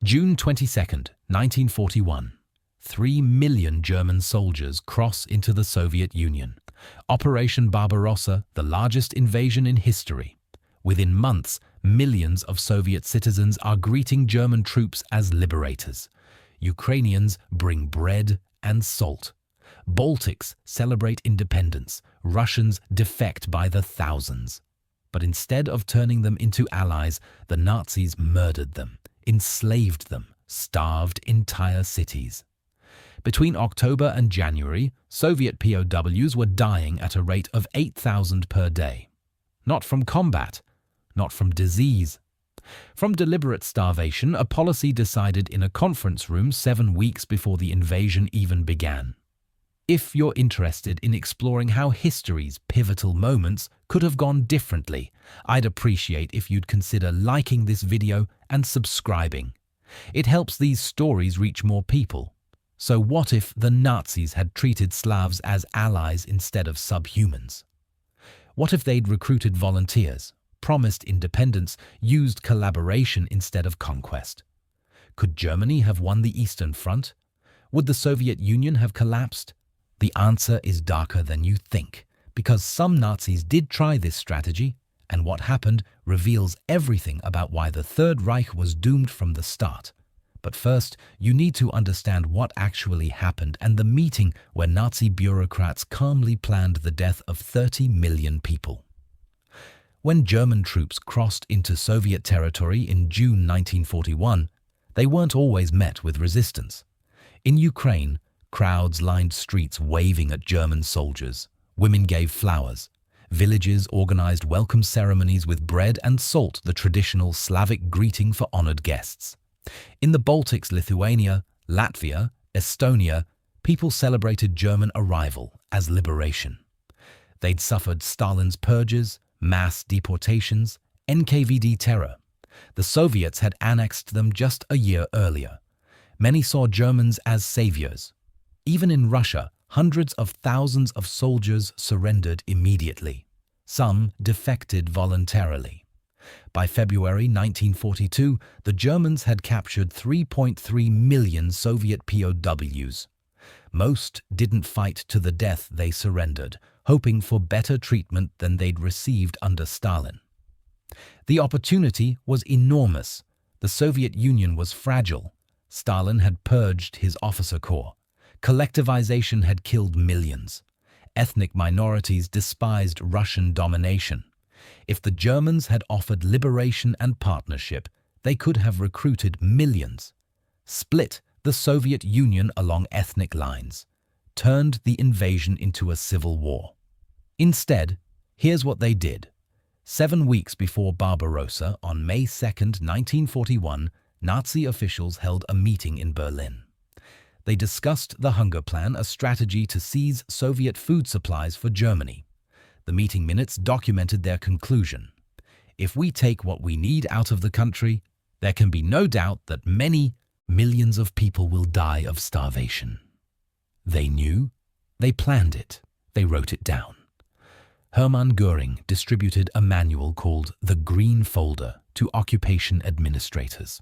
June 22, 1941. 3 million German soldiers cross into the Soviet Union. Operation Barbarossa, the largest invasion in history. Within months, millions of Soviet citizens are greeting German troops as liberators. Ukrainians bring bread and salt. Baltics celebrate independence. Russians defect by the thousands. But instead of turning them into allies, the Nazis murdered them, enslaved them, starved entire cities. Between October and January, Soviet POWs were dying at a rate of 8,000 per day. Not from combat, not from disease. From deliberate starvation, a policy decided in a conference room 7 weeks before the invasion even began. If you're interested in exploring how history's pivotal moments could have gone differently, I'd appreciate if you'd consider liking this video and subscribing. It helps these stories reach more people. So what if the Nazis had treated Slavs as allies instead of subhumans? What if they'd recruited volunteers, promised independence, used collaboration instead of conquest? Could Germany have won the Eastern Front? Would the Soviet Union have collapsed? The answer is darker than you think, because some Nazis did try this strategy, and what happened reveals everything about why the Third Reich was doomed from the start. But first, you need to understand what actually happened and the meeting where Nazi bureaucrats calmly planned the death of 30 million people. When German troops crossed into Soviet territory in June 1941, they weren't always met with resistance. In Ukraine, crowds lined streets waving at German soldiers. Women gave flowers. Villages organized welcome ceremonies with bread and salt, the traditional Slavic greeting for honored guests. In the Baltics, Lithuania, Latvia, Estonia, people celebrated German arrival as liberation. They'd suffered Stalin's purges, mass deportations, NKVD terror. The Soviets had annexed them just a year earlier. Many saw Germans as saviors. Even in Russia, hundreds of thousands of soldiers surrendered immediately. Some defected voluntarily. By February 1942, the Germans had captured 3.3 million Soviet POWs. Most didn't fight to the death, they surrendered, hoping for better treatment than they'd received under Stalin. The opportunity was enormous. The Soviet Union was fragile. Stalin had purged his officer corps. Collectivization had killed millions. Ethnic minorities despised Russian domination. If the Germans had offered liberation and partnership, they could have recruited millions, split the Soviet Union along ethnic lines, turned the invasion into a civil war. Instead, here's what they did. 7 weeks before Barbarossa, on May 2, 1941, Nazi officials held a meeting in Berlin. They discussed the Hunger Plan, a strategy to seize Soviet food supplies for Germany. The meeting minutes documented their conclusion. If we take what we need out of the country, there can be no doubt that many millions of people will die of starvation. They knew, they planned it, they wrote it down. Hermann Göring distributed a manual called the Green Folder to occupation administrators.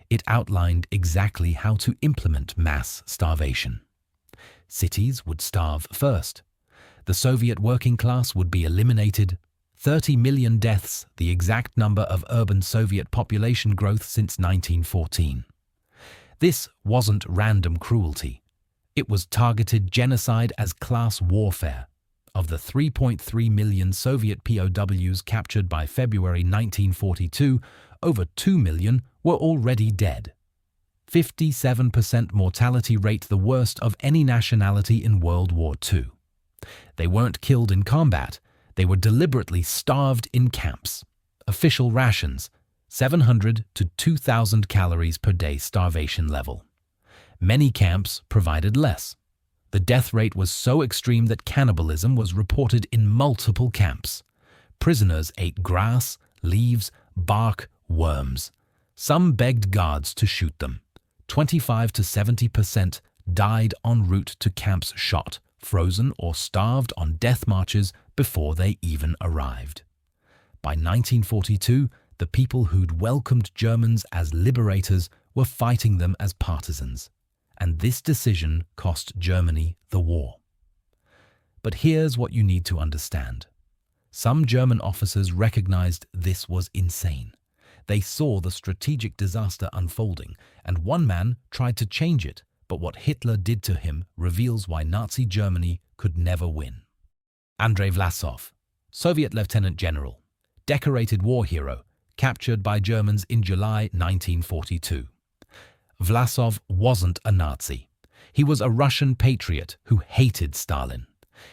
It outlined exactly how to implement mass starvation. Cities would starve first. The Soviet working class would be eliminated. 30 million deaths, the exact number of urban Soviet population growth since 1914. This wasn't random cruelty. It was targeted genocide as class warfare. Of the 3.3 million Soviet POWs captured by February 1942, over 2 million were already dead. 57% mortality rate, the worst of any nationality in World War II. They weren't killed in combat. They were deliberately starved in camps. Official rations, 700 to 2,000 calories per day starvation level. Many camps provided less. The death rate was so extreme that cannibalism was reported in multiple camps. Prisoners ate grass, leaves, bark, worms. Some begged guards to shoot them. 25 to 70% died en route to camps shot, frozen or starved on death marches before they even arrived. By 1942, the people who'd welcomed Germans as liberators were fighting them as partisans, and this decision cost Germany the war. But here's what you need to understand. Some German officers recognized this was insane. They saw the strategic disaster unfolding, and one man tried to change it, but what Hitler did to him reveals why Nazi Germany could never win. Andrei Vlasov, Soviet Lieutenant General, decorated war hero, captured by Germans in July 1942. Vlasov wasn't a Nazi. He was a Russian patriot who hated Stalin.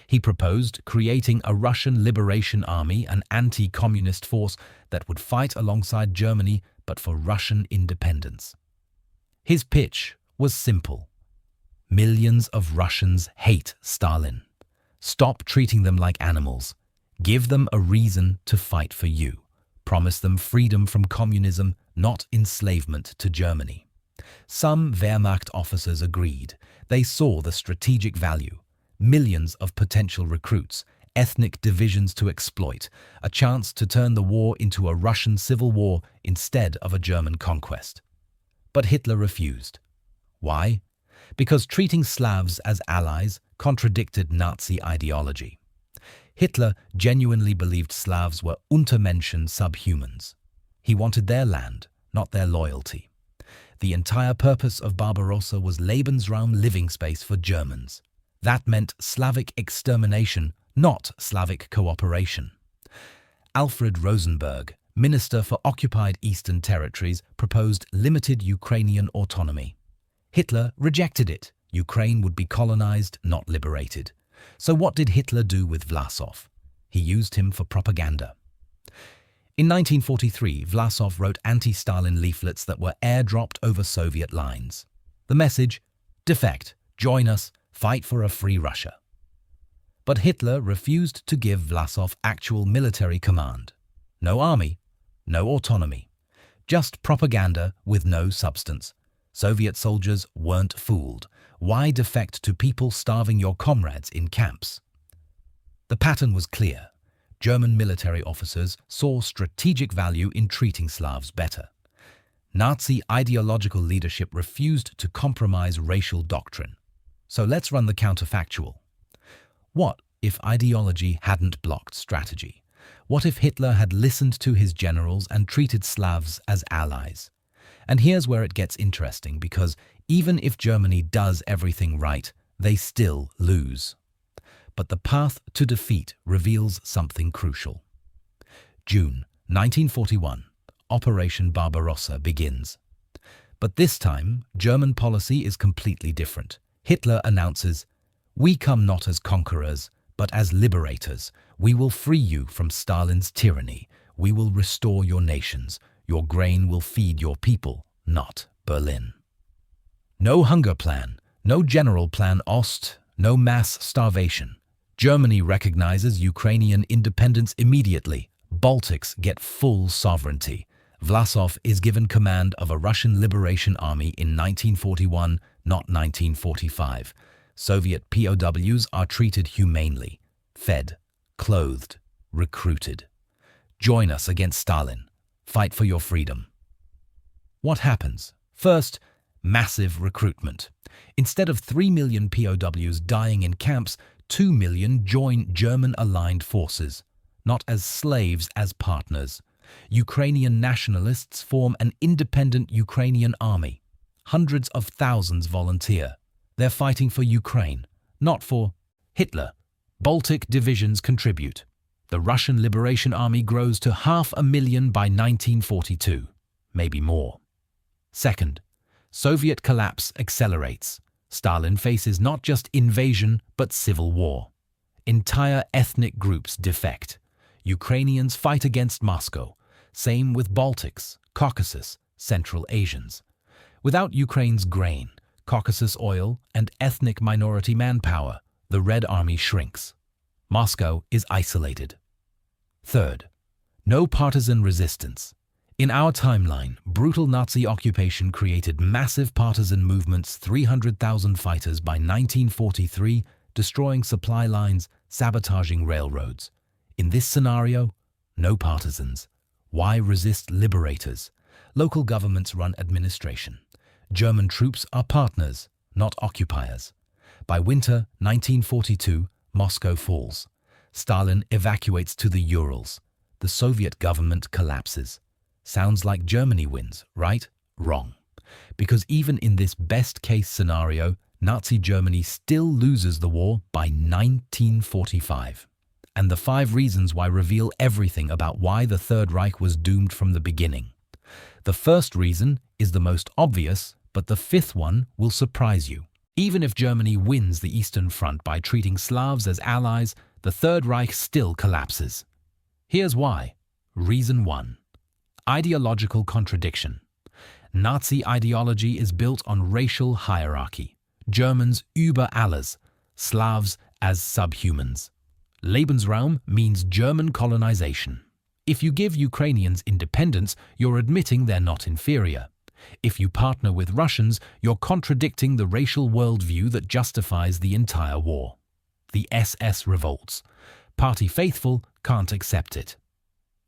He proposed creating a Russian Liberation Army, an anti-communist force that would fight alongside Germany but for Russian independence. His pitch was simple. Millions of Russians hate Stalin. Stop treating them like animals. Give them a reason to fight for you. Promise them freedom from communism, not enslavement to Germany. Some Wehrmacht officers agreed. They saw the strategic value. Millions of potential recruits, ethnic divisions to exploit, a chance to turn the war into a Russian civil war instead of a German conquest. But Hitler refused. Why? Because treating Slavs as allies contradicted Nazi ideology. Hitler genuinely believed Slavs were Untermenschen, subhumans. He wanted their land, not their loyalty. The entire purpose of Barbarossa was Lebensraum, living space for Germans. That meant Slavic extermination, not Slavic cooperation. Alfred Rosenberg, Minister for Occupied Eastern Territories, proposed limited Ukrainian autonomy. Hitler rejected it. Ukraine would be colonized, not liberated. So what did Hitler do with Vlasov? He used him for propaganda. In 1943, Vlasov wrote anti-Stalin leaflets that were airdropped over Soviet lines. The message: defect, join us, fight for a free Russia. But Hitler refused to give Vlasov actual military command. No army, no autonomy. Just propaganda with no substance. Soviet soldiers weren't fooled. Why defect to people starving your comrades in camps? The pattern was clear. German military officers saw strategic value in treating Slavs better. Nazi ideological leadership refused to compromise racial doctrine. So let's run the counterfactual. What if ideology hadn't blocked strategy? What if Hitler had listened to his generals and treated Slavs as allies? And here's where it gets interesting, because even if Germany does everything right, they still lose. But the path to defeat reveals something crucial. June 1941, Operation Barbarossa begins. But this time, German policy is completely different. Hitler announces, "We come not as conquerors, but as liberators. We will free you from Stalin's tyranny. We will restore your nations. Your grain will feed your people, not Berlin." No hunger plan, no general plan Ost, no mass starvation. Germany recognizes Ukrainian independence immediately. Baltics get full sovereignty. Vlasov is given command of a Russian Liberation Army in 1941, not 1945. Soviet POWs are treated humanely, fed, clothed, recruited. Join us against Stalin. Fight for your freedom. What happens? First, massive recruitment. Instead of 3 million POWs dying in camps, 2 million join German-aligned forces, not as slaves, as partners. Ukrainian nationalists form an independent Ukrainian army. Hundreds of thousands volunteer. They're fighting for Ukraine, not for Hitler. Baltic divisions contribute. The Russian Liberation Army grows to 500,000 by 1942, maybe more. Second, Soviet collapse accelerates. Stalin faces not just invasion, but civil war. Entire ethnic groups defect. Ukrainians fight against Moscow. Same with Baltics, Caucasus, Central Asians. Without Ukraine's grain, Caucasus oil, and ethnic minority manpower, the Red Army shrinks. Moscow is isolated. Third, no partisan resistance. In our timeline, brutal Nazi occupation created massive partisan movements, 300,000 fighters by 1943, destroying supply lines, sabotaging railroads. In this scenario, no partisans. Why resist liberators? Local governments run administration. German troops are partners, not occupiers. By winter 1942, Moscow falls. Stalin evacuates to the Urals. The Soviet government collapses. Sounds like Germany wins, right? Wrong. Because even in this best-case scenario, Nazi Germany still loses the war by 1945. And the 5 reasons why reveal everything about why the Third Reich was doomed from the beginning. The first reason is the most obvious, but the 5th one will surprise you. Even if Germany wins the Eastern Front by treating Slavs as allies, the Third Reich still collapses. Here's why. Reason 1. Ideological contradiction. Nazi ideology is built on racial hierarchy. Germans über alles, Slavs as subhumans. Lebensraum means German colonization. If you give Ukrainians independence, you're admitting they're not inferior. If you partner with Russians, you're contradicting the racial worldview that justifies the entire war. The SS revolts. Party faithful can't accept it.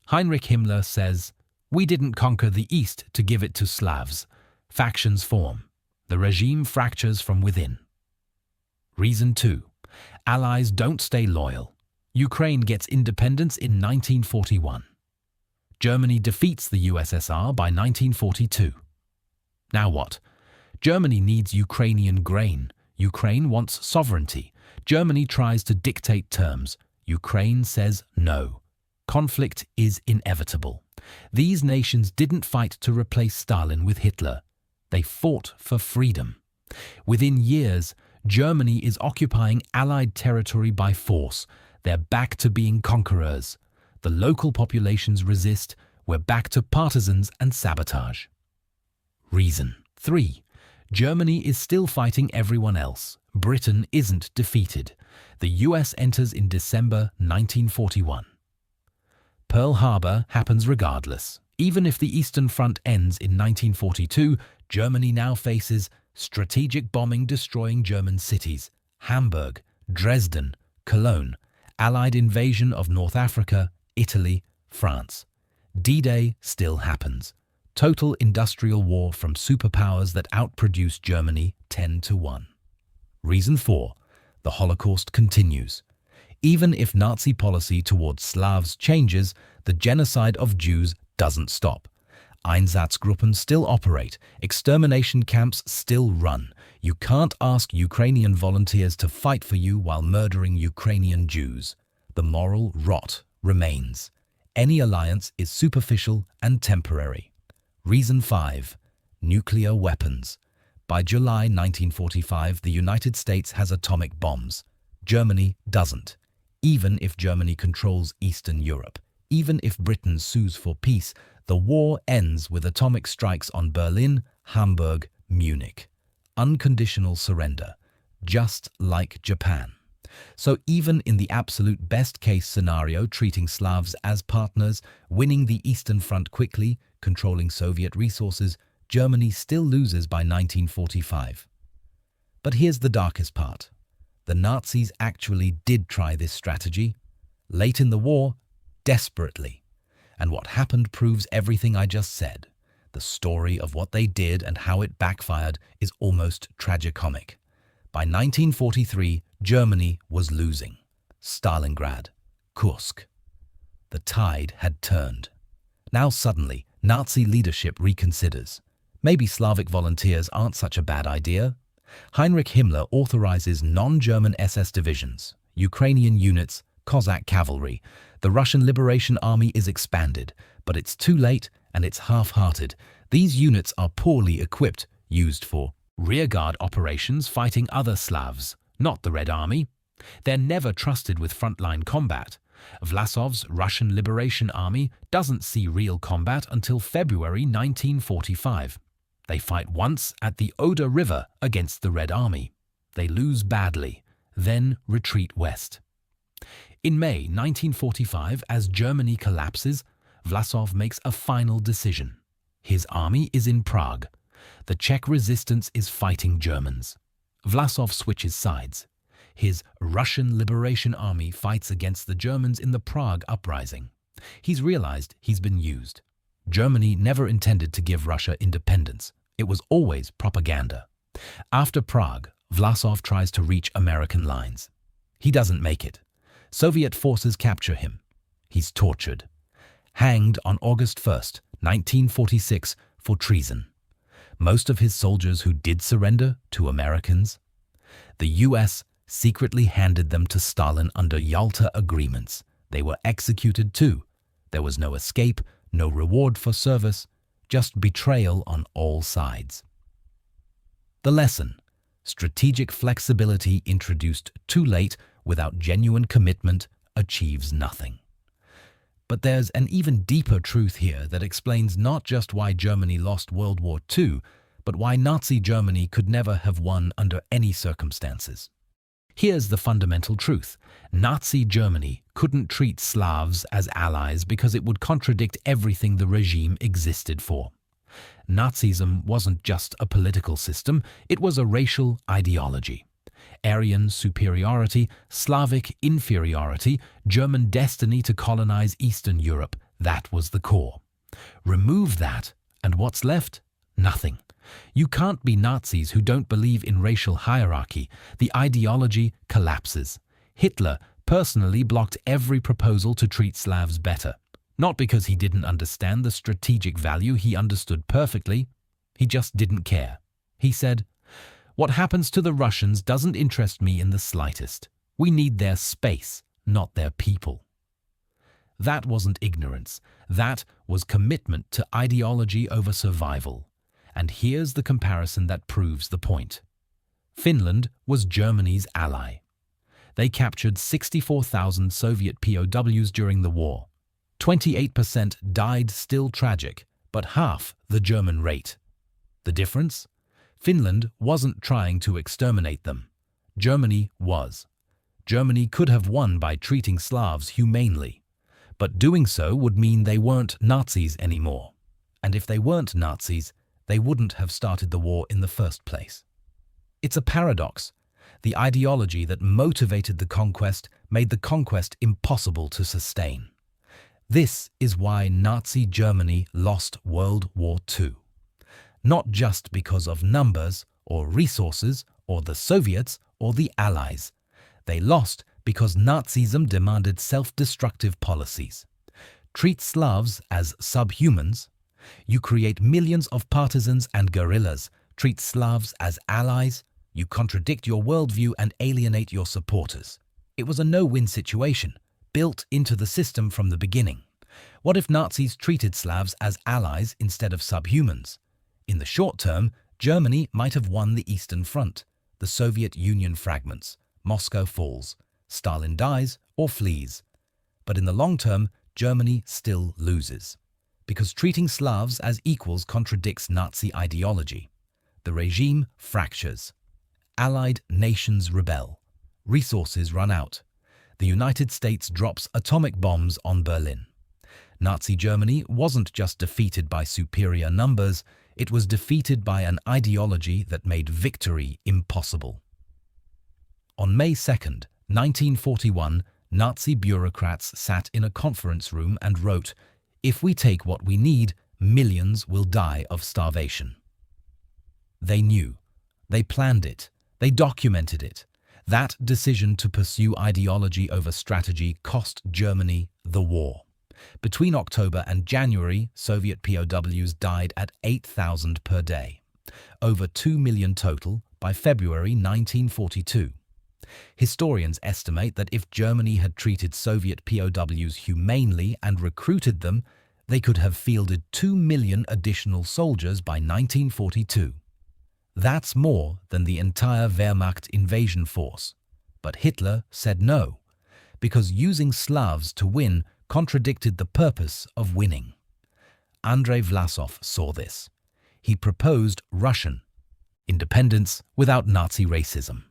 Heinrich Himmler says, "We didn't conquer the East to give it to Slavs. Factions form. The regime fractures from within." Reason 2. Allies don't stay loyal. Ukraine gets independence in 1941. Germany defeats the USSR by 1942. Now what? Germany needs Ukrainian grain. Ukraine wants sovereignty. Germany tries to dictate terms. Ukraine says no. Conflict is inevitable. These nations didn't fight to replace Stalin with Hitler. They fought for freedom. Within years, Germany is occupying Allied territory by force. They're back to being conquerors. The local populations resist. We're back to partisans and sabotage. Reason 3. Germany is still fighting everyone else. Britain isn't defeated. The US enters in December 1941. Pearl Harbor happens regardless. Even if the Eastern Front ends in 1942, Germany now faces strategic bombing destroying German cities, Hamburg, Dresden, Cologne, Allied invasion of North Africa, Italy, France. D-Day still happens. Total industrial war from superpowers that outproduce Germany 10-1. Reason 4. The Holocaust continues. Even if Nazi policy towards Slavs changes, the genocide of Jews doesn't stop. Einsatzgruppen still operate. Extermination camps still run. You can't ask Ukrainian volunteers to fight for you while murdering Ukrainian Jews. The moral rot remains. Any alliance is superficial and temporary. Reason 5. Nuclear weapons. By July 1945, the United States has atomic bombs. Germany doesn't. Even if Germany controls Eastern Europe, even if Britain sues for peace, the war ends with atomic strikes on Berlin, Hamburg, Munich. Unconditional surrender, just like Japan. So even in the absolute best-case scenario, treating Slavs as partners, winning the Eastern Front quickly, controlling Soviet resources, Germany still loses by 1945. But here's the darkest part. The Nazis actually did try this strategy, late in the war, desperately. And what happened proves everything I just said. The story of what they did and how it backfired is almost tragicomic. By 1943, Germany was losing. Stalingrad, Kursk. The tide had turned. Now suddenly, Nazi leadership reconsiders. Maybe Slavic volunteers aren't such a bad idea. Heinrich Himmler authorizes non-German SS divisions, Ukrainian units, Cossack cavalry. The Russian Liberation Army is expanded, but it's too late and it's half-hearted. These units are poorly equipped, used for rearguard operations fighting other Slavs, not the Red Army. They're never trusted with frontline combat. Vlasov's Russian Liberation Army doesn't see real combat until February 1945. They fight once at the Oder River against the Red Army. They lose badly, then retreat west. In May 1945, as Germany collapses, Vlasov makes a final decision. His army is in Prague. The Czech resistance is fighting Germans. Vlasov switches sides. His Russian Liberation Army fights against the Germans in the Prague uprising. He's realized he's been used. Germany never intended to give Russia independence. It was always propaganda. After Prague, Vlasov tries to reach American lines. He doesn't make it. Soviet forces capture him. He's tortured. Hanged on August 1st, 1946, for treason. Most of his soldiers who did surrender to Americans, the US secretly handed them to Stalin under Yalta agreements. They were executed too. There was no escape, no reward for service, just betrayal on all sides. The lesson: strategic flexibility introduced too late without genuine commitment achieves nothing. But there's an even deeper truth here that explains not just why Germany lost World War II, but why Nazi Germany could never have won under any circumstances. Here's the fundamental truth. Nazi Germany couldn't treat Slavs as allies because it would contradict everything the regime existed for. Nazism wasn't just a political system, it was a racial ideology. Aryan superiority, Slavic inferiority, German destiny to colonize Eastern Europe, that was the core. Remove that, and what's left? Nothing. You can't be Nazis who don't believe in racial hierarchy. The ideology collapses. Hitler personally blocked every proposal to treat Slavs better. Not because he didn't understand the strategic value, he understood perfectly. He just didn't care. He said, "What happens to the Russians doesn't interest me in the slightest. We need their space, not their people." That wasn't ignorance. That was commitment to ideology over survival. And here's the comparison that proves the point. Finland was Germany's ally. They captured 64,000 Soviet POWs during the war. 28% died, still tragic, but half the German rate. The difference? Finland wasn't trying to exterminate them. Germany was. Germany could have won by treating Slavs humanely. But doing so would mean they weren't Nazis anymore. And if they weren't Nazis, they wouldn't have started the war in the first place. It's a paradox. The ideology that motivated the conquest made the conquest impossible to sustain. This is why Nazi Germany lost World War II. Not just because of numbers or resources or the Soviets or the Allies. They lost because Nazism demanded self-destructive policies. Treat Slavs as subhumans. You create millions of partisans and guerrillas. Treat Slavs as allies. You contradict your worldview and alienate your supporters. It was a no-win situation, built into the system from the beginning. What if Nazis treated Slavs as allies instead of subhumans? In the short term, Germany might have won the Eastern Front. The Soviet Union fragments. Moscow falls. Stalin dies or flees. But in the long term, Germany still loses. Because treating Slavs as equals contradicts Nazi ideology. The regime fractures. Allied nations rebel. Resources run out. The United States drops atomic bombs on Berlin. Nazi Germany wasn't just defeated by superior numbers, it was defeated by an ideology that made victory impossible. On May 2nd, 1941, Nazi bureaucrats sat in a conference room and wrote, "If we take what we need, millions will die of starvation." They knew. They planned it. They documented it. That decision to pursue ideology over strategy cost Germany the war. Between October and January, Soviet POWs died at 8,000 per day. Over 2 million total by February 1942. Historians estimate that if Germany had treated Soviet POWs humanely and recruited them, they could have fielded 2 million additional soldiers by 1942. That's more than the entire Wehrmacht invasion force. But Hitler said no, because using Slavs to win contradicted the purpose of winning. Andrei Vlasov saw this. He proposed Russian independence without Nazi racism.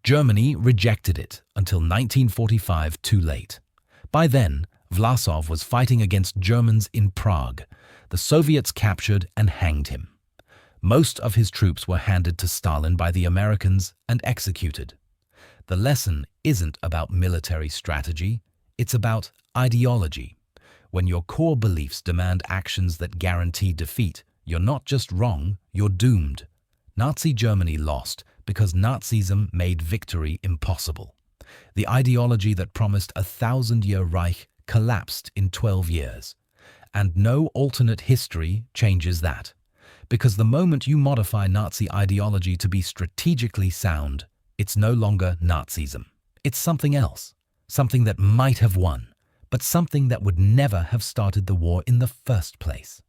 Germany rejected it until 1945, too late. By then, Vlasov was fighting against Germans in Prague. The Soviets captured and hanged him. Most of his troops were handed to Stalin by the Americans and executed. The lesson isn't about military strategy, it's about ideology. When your core beliefs demand actions that guarantee defeat, You're not just wrong, you're doomed. Nazi Germany lost because Nazism made victory impossible. The ideology that promised a 1,000-year Reich collapsed in 12 years. And no alternate history changes that. Because the moment you modify Nazi ideology to be strategically sound, it's no longer Nazism. It's something else. Something that might have won, but something that would never have started the war in the first place.